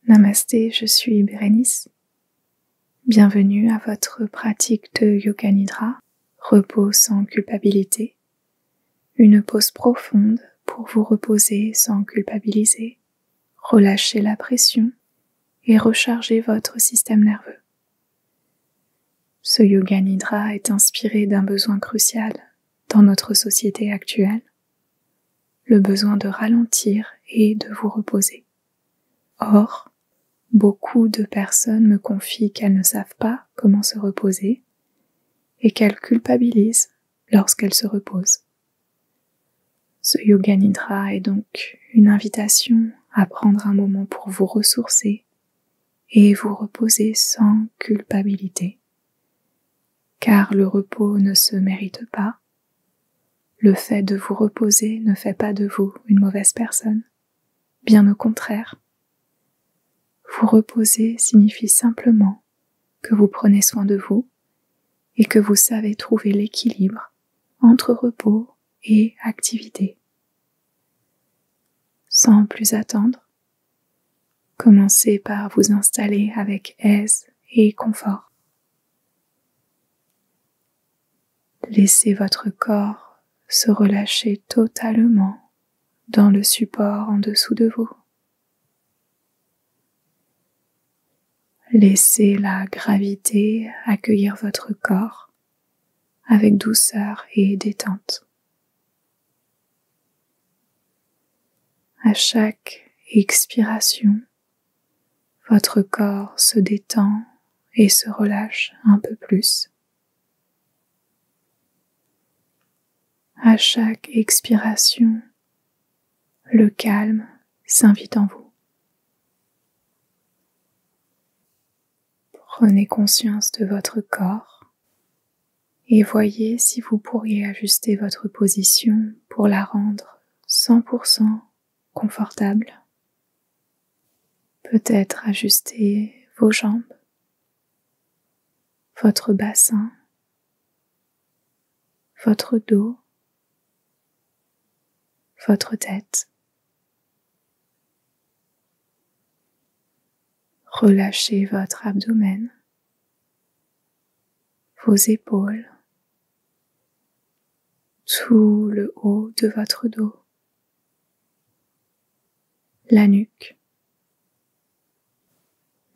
Namasté, je suis Bérénice. Bienvenue à votre pratique de Yoga Nidra, repos sans culpabilité. Une pause profonde pour vous reposer sans culpabiliser, relâcher la pression et recharger votre système nerveux. Ce Yoga Nidra est inspiré d'un besoin crucial dans notre société actuelle, le besoin de ralentir et de vous reposer. Or, beaucoup de personnes me confient qu'elles ne savent pas comment se reposer et qu'elles culpabilisent lorsqu'elles se reposent. Ce Yoga Nidra est donc une invitation à prendre un moment pour vous ressourcer et vous reposer sans culpabilité. Car le repos ne se mérite pas. Le fait de vous reposer ne fait pas de vous une mauvaise personne. Bien au contraire. Vous reposer signifie simplement que vous prenez soin de vous et que vous savez trouver l'équilibre entre repos et activité. Sans plus attendre, commencez par vous installer avec aise et confort. Laissez votre corps se relâcher totalement dans le support en dessous de vous. Laissez la gravité accueillir votre corps avec douceur et détente. À chaque expiration, votre corps se détend et se relâche un peu plus. À chaque expiration, le calme s'invite en vous. Prenez conscience de votre corps et voyez si vous pourriez ajuster votre position pour la rendre 100% confortable. Peut-être ajuster vos jambes, votre bassin, votre dos, votre tête. Relâchez votre abdomen, vos épaules, tout le haut de votre dos, la nuque.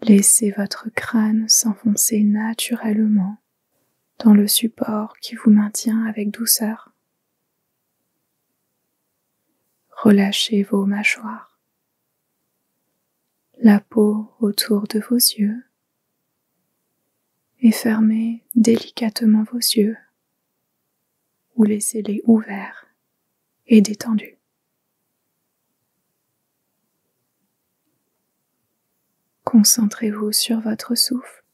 Laissez votre crâne s'enfoncer naturellement dans le support qui vous maintient avec douceur. Relâchez vos mâchoires, la peau autour de vos yeux et fermez délicatement vos yeux ou laissez-les ouverts et détendus. Concentrez-vous sur votre souffle.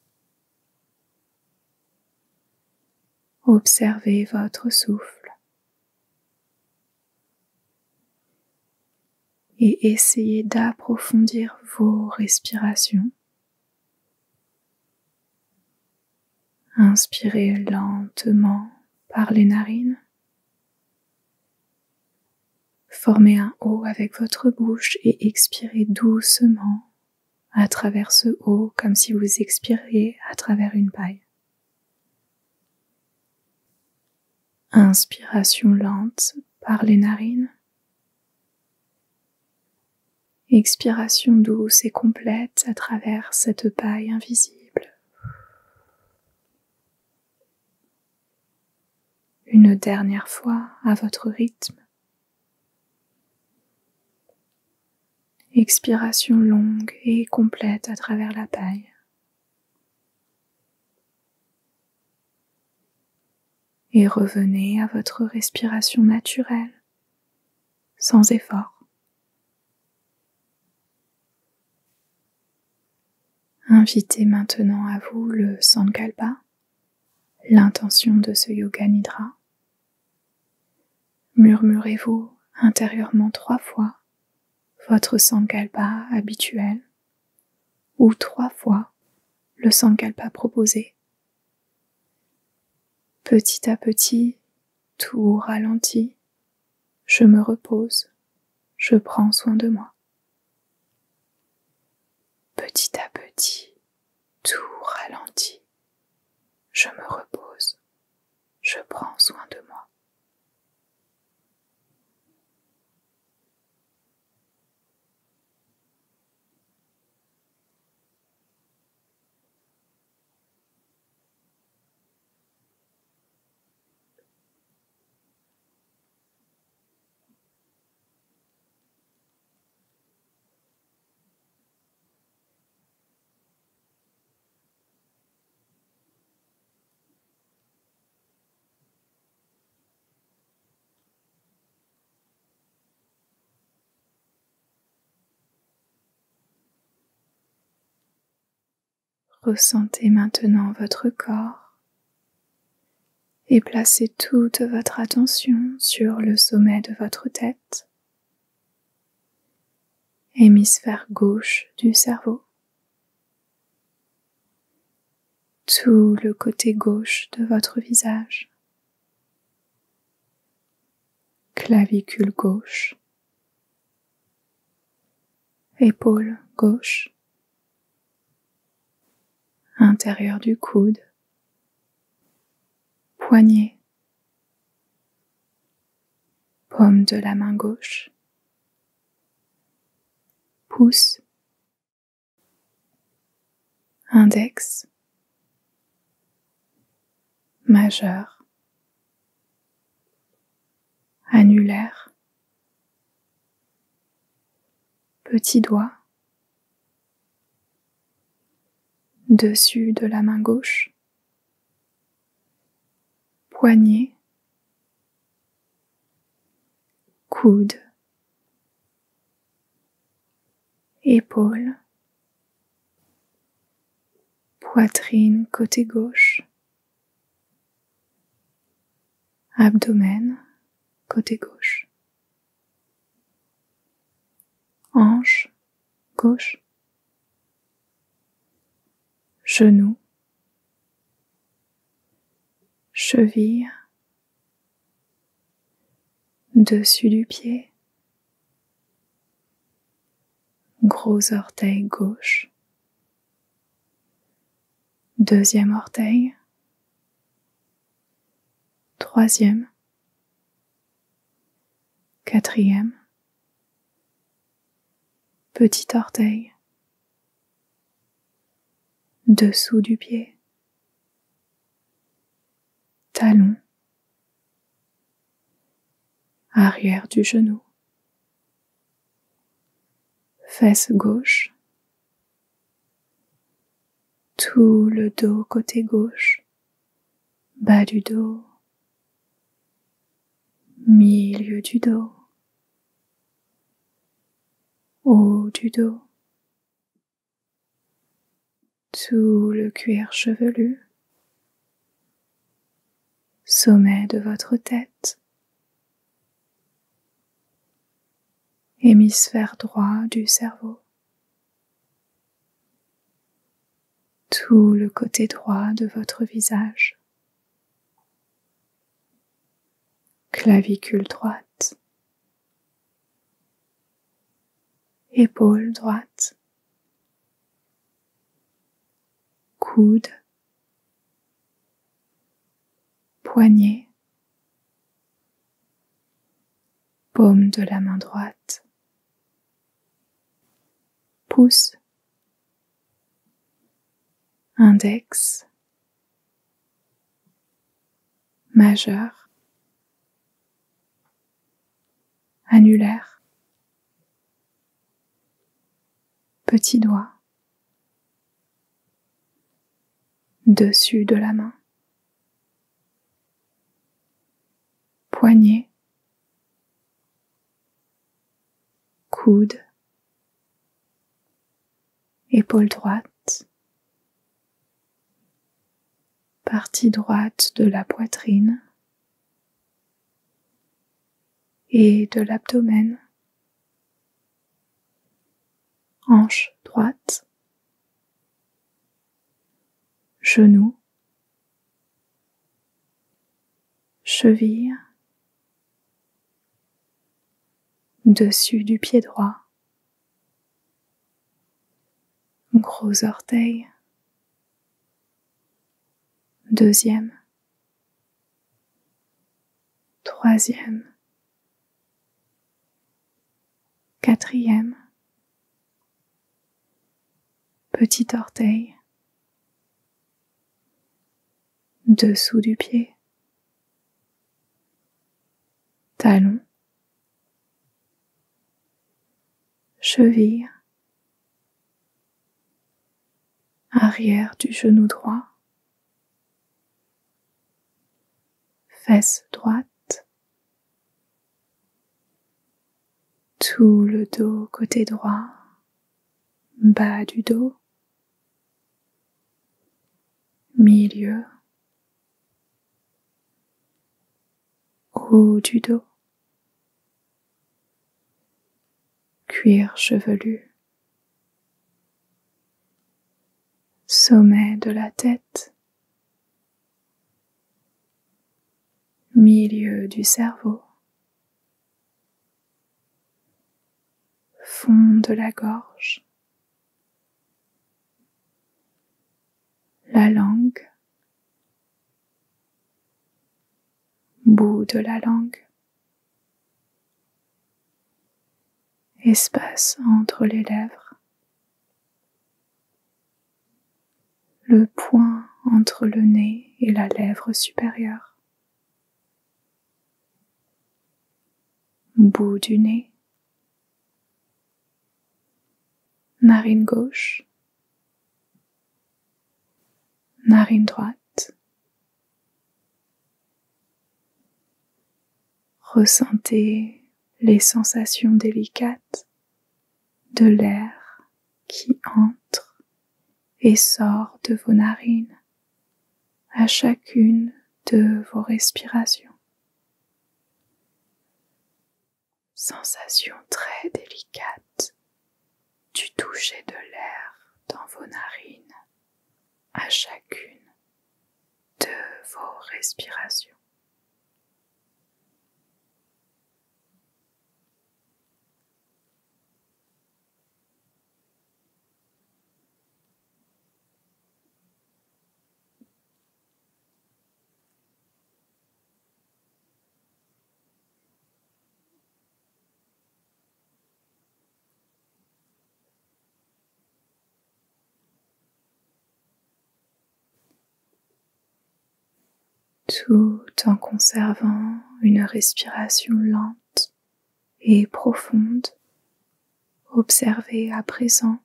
Observez votre souffle et essayez d'approfondir vos respirations. Inspirez lentement par les narines. Formez un O avec votre bouche et expirez doucement à travers ce O comme si vous expiriez à travers une paille. Inspiration lente par les narines. Expiration douce et complète à travers cette paille invisible. Une dernière fois à votre rythme. Expiration longue et complète à travers la paille. Et revenez à votre respiration naturelle, sans effort. Invitez maintenant à vous le Sankalpa, l'intention de ce Yoga Nidra. Murmurez-vous intérieurement 3 fois votre Sankalpa habituel ou 3 fois le Sankalpa proposé. Petit à petit, tout ralentit, je me repose, je prends soin de moi. Ressentez maintenant votre corps et placez toute votre attention sur le sommet de votre tête, hémisphère gauche du cerveau. Tout le côté gauche de votre visage, clavicule gauche, épaule gauche, intérieur du coude, poignet, paume de la main gauche, pouce, index, majeur, annulaire, petit doigt, dessus de la main gauche, poignet, coude, épaule, poitrine côté gauche, abdomen côté gauche, hanche gauche, genou, cheville, dessus du pied, gros orteil gauche, deuxième orteil, troisième, quatrième, petit orteil, dessous du pied, talon, arrière du genou, fesse gauche, tout le dos côté gauche, bas du dos, milieu du dos, haut du dos, tout le cuir chevelu, sommet de votre tête, hémisphère droit du cerveau, tout le côté droit de votre visage, clavicule droite, épaule droite, coude, poignet, paume de la main droite, pouce, index, majeur, annulaire, petit doigt, dessus de la main, poignet, coude, épaule droite, partie droite de la poitrine et de l'abdomen, hanche droite, genou, cheville, dessus du pied droit, gros orteil, deuxième, troisième, quatrième, petit orteil, dessous du pied, talon, cheville, arrière du genou droit, fesse droite, tout le dos côté droit, bas du dos, milieu, haut du dos, cuir chevelu, sommet de la tête, milieu du cerveau, fond de la gorge, la langue, bout de la langue, espace entre les lèvres, le point entre le nez et la lèvre supérieure, bout du nez, narine gauche, narine droite. Ressentez les sensations délicates de l'air qui entre et sort de vos narines à chacune de vos respirations. Sensation très délicate du toucher de l'air dans vos narines à chacune de vos respirations. Tout en conservant une respiration lente et profonde, observez à présent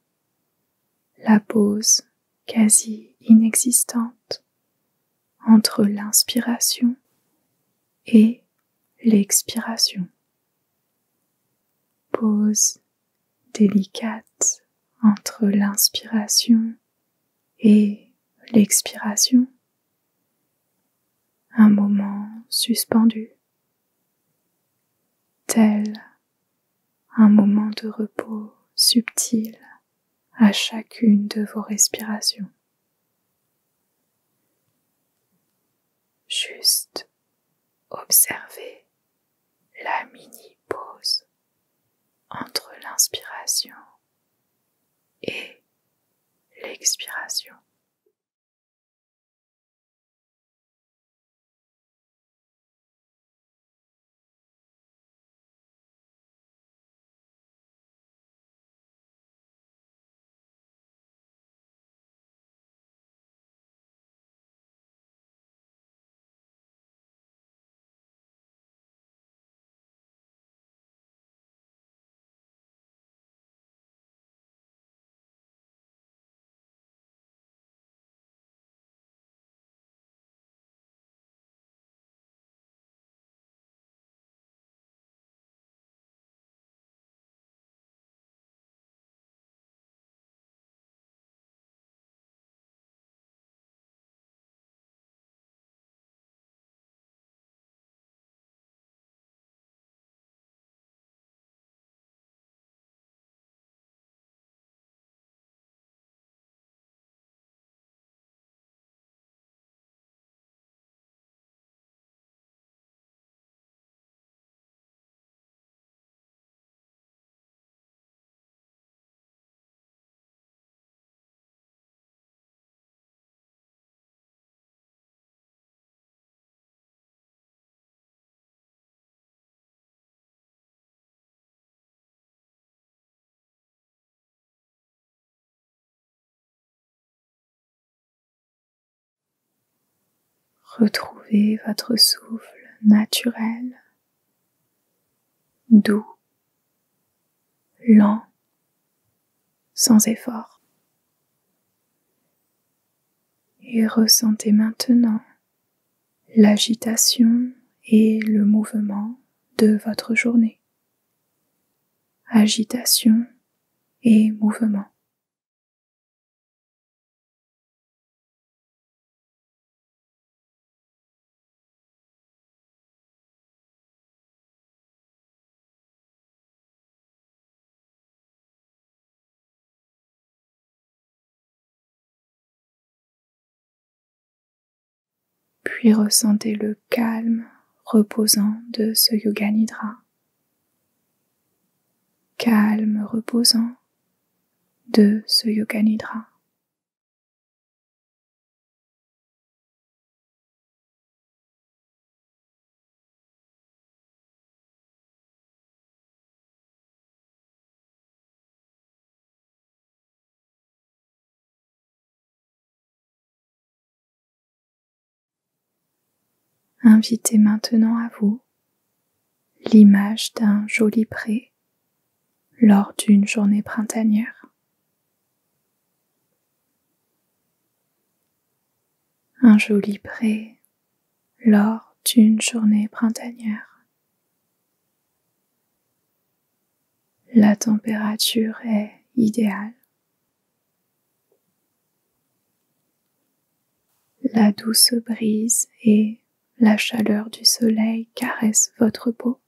la pause quasi inexistante entre l'inspiration et l'expiration. Pause délicate entre l'inspiration et l'expiration. Un moment suspendu, tel un moment de repos subtil à chacune de vos respirations. Juste observez la mini-pause entre l'inspiration et l'expiration. Retrouvez votre souffle naturel, doux, lent, sans effort. Et ressentez maintenant l'agitation et le mouvement de votre journée. Agitation et mouvement. puis ressentez le calme reposant de ce Yoga Nidra. Calme reposant de ce Yoga Nidra. Invitez maintenant à vous l'image d'un joli pré lors d'une journée printanière. Un joli pré lors d'une journée printanière. La température est idéale. La douce brise et la chaleur du soleil caressent votre peau.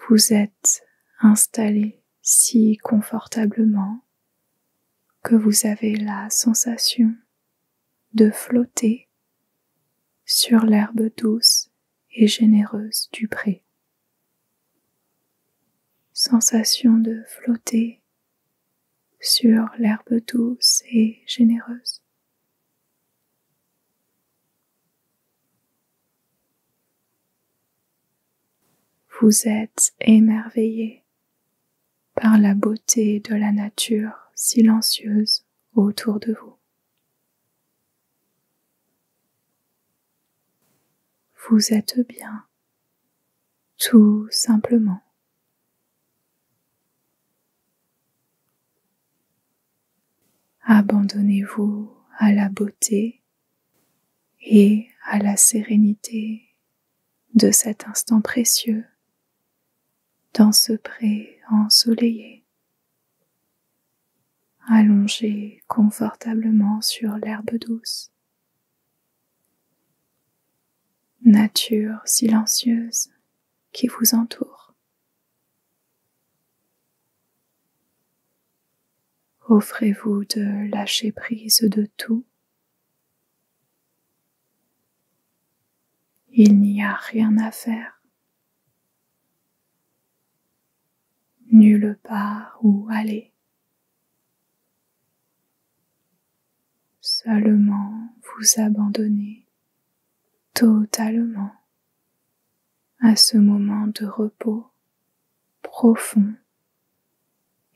Vous êtes installé si confortablement que vous avez la sensation de flotter sur l'herbe douce et généreuse du pré. Sensation de flotter sur l'herbe douce et généreuse. Vous êtes émerveillé par la beauté de la nature silencieuse autour de vous. Vous êtes bien, tout simplement. Abandonnez-vous à la beauté et à la sérénité de cet instant précieux dans ce pré ensoleillé, allongé confortablement sur l'herbe douce. Nature silencieuse qui vous entoure. Offrez-vous de lâcher prise de tout. Il n'y a rien à faire, nulle part où aller. Seulement vous abandonner totalement à ce moment de repos profond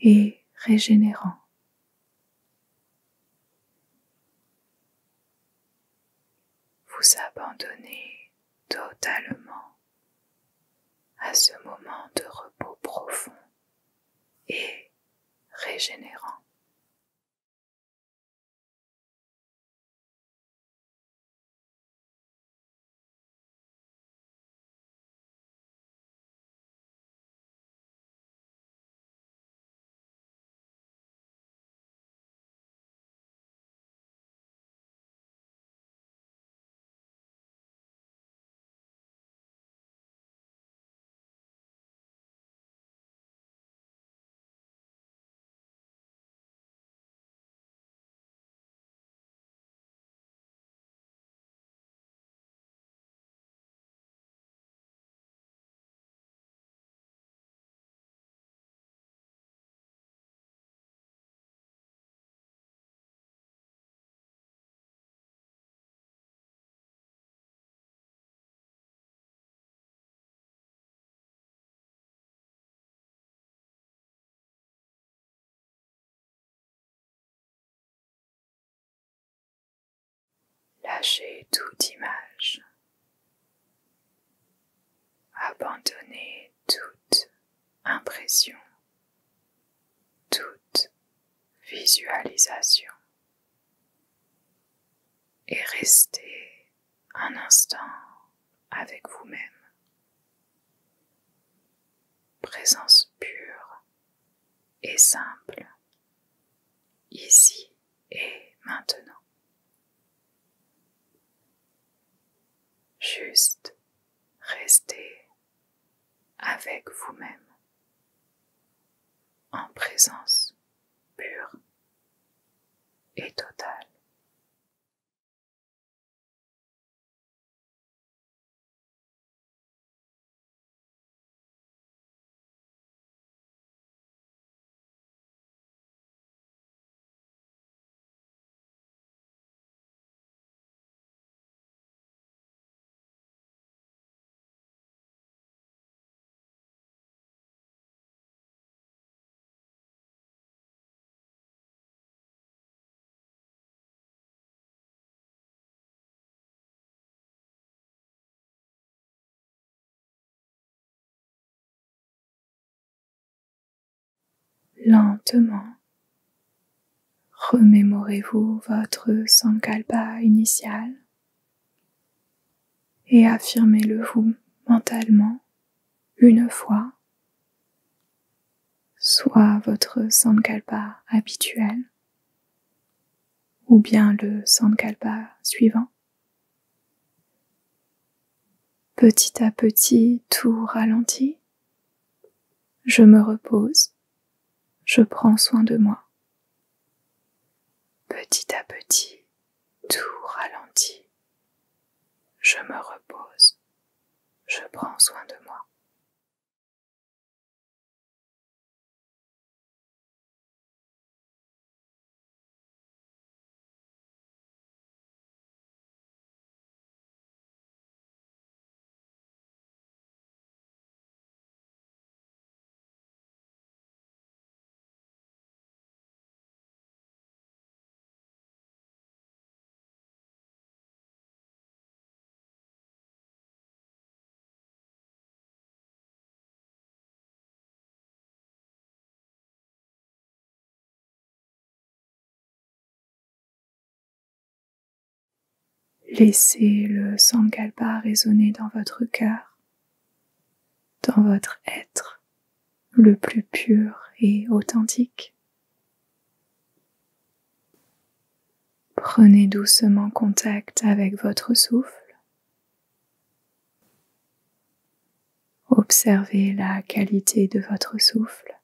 et régénérant. Vous abandonnez totalement à ce moment de repos profond et régénérant. Lâchez toute image. Abandonnez toute impression, toute visualisation et restez un instant avec vous-même. Présence pure et simple, ici et maintenant. Juste restez avec vous-même en présence pure et lentement, remémorez-vous votre sankalpa initial et affirmez-le vous mentalement une fois, soit votre sankalpa habituel ou bien le sankalpa suivant. Petit à petit, tout ralentit. Je me repose, je prends soin de moi. Petit à petit, tout ralentit. Je me repose, je prends soin de moi. Laissez le sankalpa résonner dans votre cœur, dans votre être le plus pur et authentique. Prenez doucement contact avec votre souffle. Observez la qualité de votre souffle.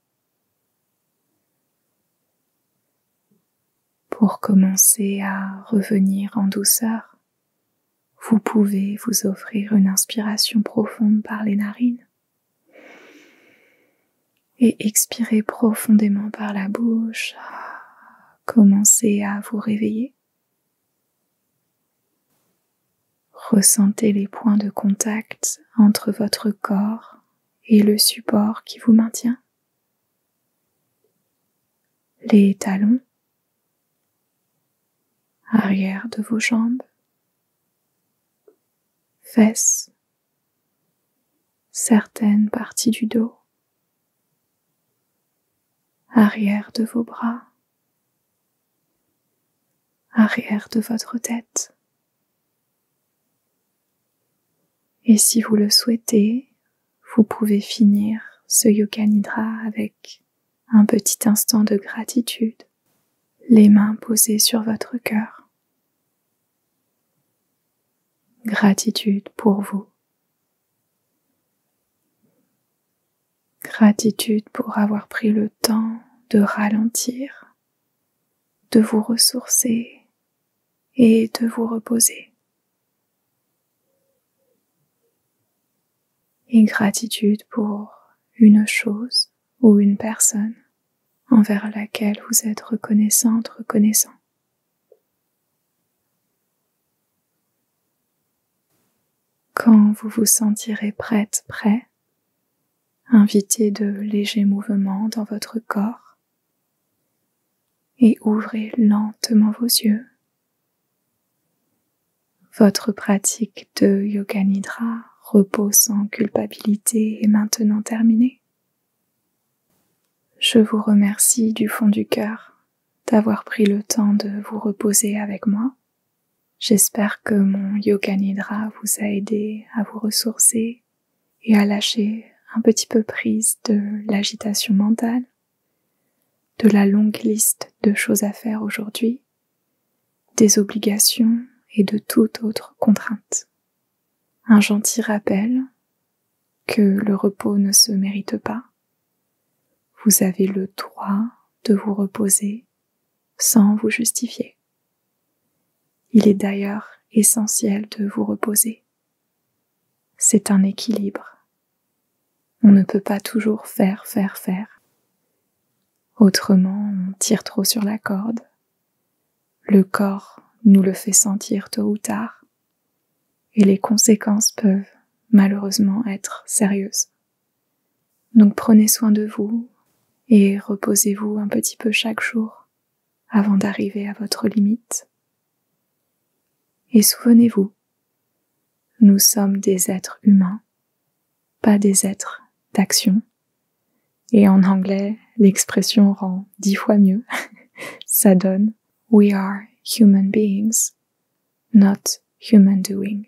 Pour commencer à revenir en douceur, vous pouvez vous offrir une inspiration profonde par les narines et expirer profondément par la bouche. Commencez à vous réveiller. Ressentez les points de contact entre votre corps et le support qui vous maintient. Les talons, arrière de vos jambes, fesses, certaines parties du dos, arrière de vos bras, arrière de votre tête. Et si vous le souhaitez, vous pouvez finir ce Yoga Nidra avec un petit instant de gratitude, les mains posées sur votre cœur. Gratitude pour vous. Gratitude pour avoir pris le temps de ralentir, de vous ressourcer et de vous reposer. Et gratitude pour une chose ou une personne envers laquelle vous êtes reconnaissante, reconnaissant. Quand vous vous sentirez prête, prêt, invitez de légers mouvements dans votre corps et ouvrez lentement vos yeux. Votre pratique de Yoga Nidra, repos sans culpabilité, est maintenant terminée. Je vous remercie du fond du cœur d'avoir pris le temps de vous reposer avec moi. J'espère que mon Yoga Nidra vous a aidé à vous ressourcer et à lâcher un petit peu prise de l'agitation mentale, de la longue liste de choses à faire aujourd'hui, des obligations et de toute autre contrainte. Un gentil rappel que le repos ne se mérite pas. Vous avez le droit de vous reposer sans vous justifier. Il est d'ailleurs essentiel de vous reposer. C'est un équilibre. On ne peut pas toujours faire. Autrement, on tire trop sur la corde. Le corps nous le fait sentir tôt ou tard, et les conséquences peuvent malheureusement être sérieuses. Donc prenez soin de vous et reposez-vous un petit peu chaque jour avant d'arriver à votre limite. Et souvenez-vous, nous sommes des êtres humains, pas des êtres d'action. Et en anglais, l'expression rend 10 fois mieux. Ça donne We are human beings, not human doing.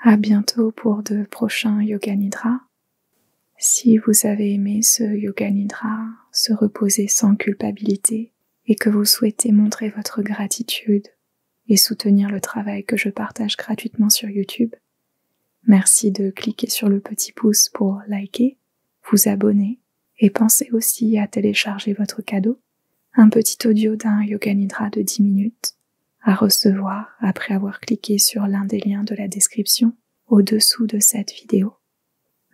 À bientôt pour de prochains Yoga Nidra. Si vous avez aimé ce Yoga Nidra, se reposer sans culpabilité, et que vous souhaitez montrer votre gratitude et soutenir le travail que je partage gratuitement sur YouTube, merci de cliquer sur le petit pouce pour liker, vous abonner et pensez aussi à télécharger votre cadeau, un petit audio d'un Yoga Nidra de 10 minutes à recevoir après avoir cliqué sur l'un des liens de la description au-dessous de cette vidéo.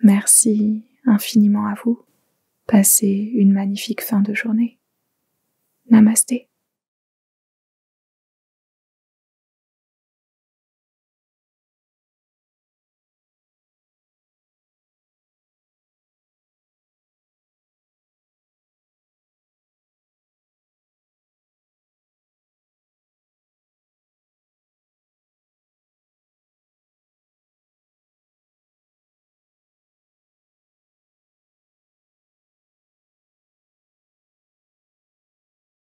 Merci infiniment à vous. Passez une magnifique fin de journée. Namasté.